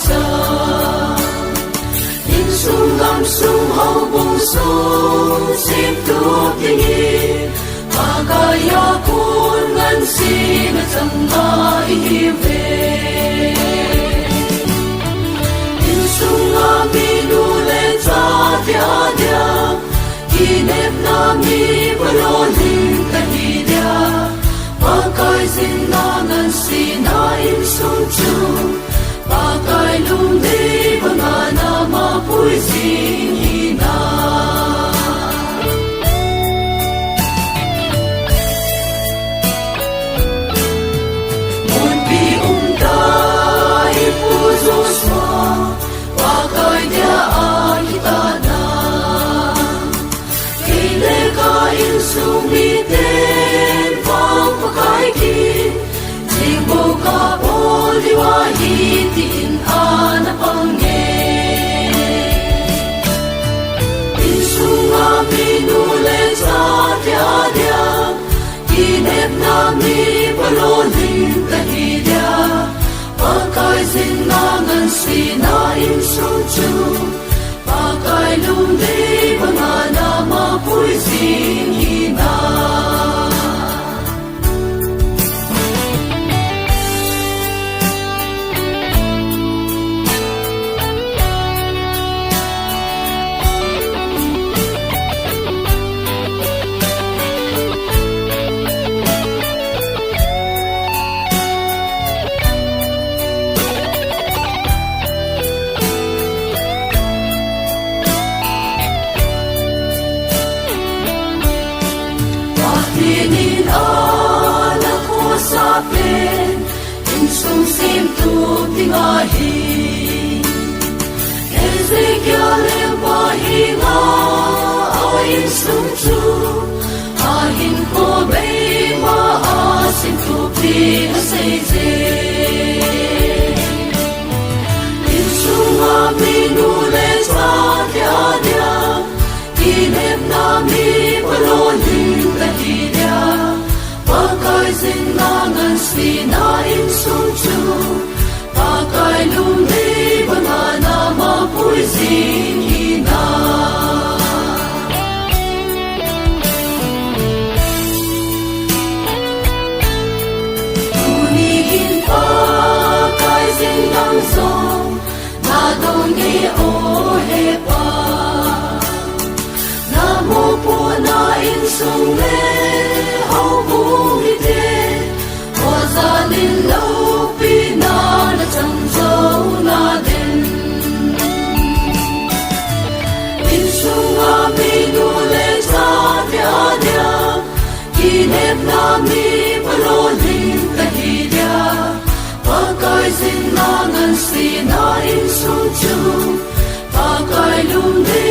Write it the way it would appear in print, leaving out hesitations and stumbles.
sa in sung lam sung hau bung sung sim tu tingi pagaya kun ngan si na chang mai hi ve in sung a mi nu le cha dia dia kinep na mi palo ling ta hi dia pakai sin na ngan si na in sung chu pakai lung de banga na ma pui sin hi na mon pi ta i pu zo swa pakai dia a kita na kile ka in sung mi ten pang pakai ki jingbo ka poliwa hi tin ana pange in sunga mi nu le cha dia dia kinep na mi palo ling ta hi dia pakai sin na ngan si na in sung chu pakai lung de banga na ma pui sin hi na sung sim tu tinga hi Ezekiel ba hi nga in sung chu a hin ko be ma a sim tu pi a se je in sung a mi nu le cha dia dia kinep na mi palo ling ta hi dia pakai sin na ngan si na in sung chu pakai lung de banga na ma pui sin hi na tuni hin pakai sin dang song na dong ge o he pa na mo po na in sung le hau bu hi te o za lin lo pi na na chang zau na den in sung a mi nu le cha dia dia kinep na mi palo ling ta hi dia pakai sin na ngan si na in sung chu pakai lung de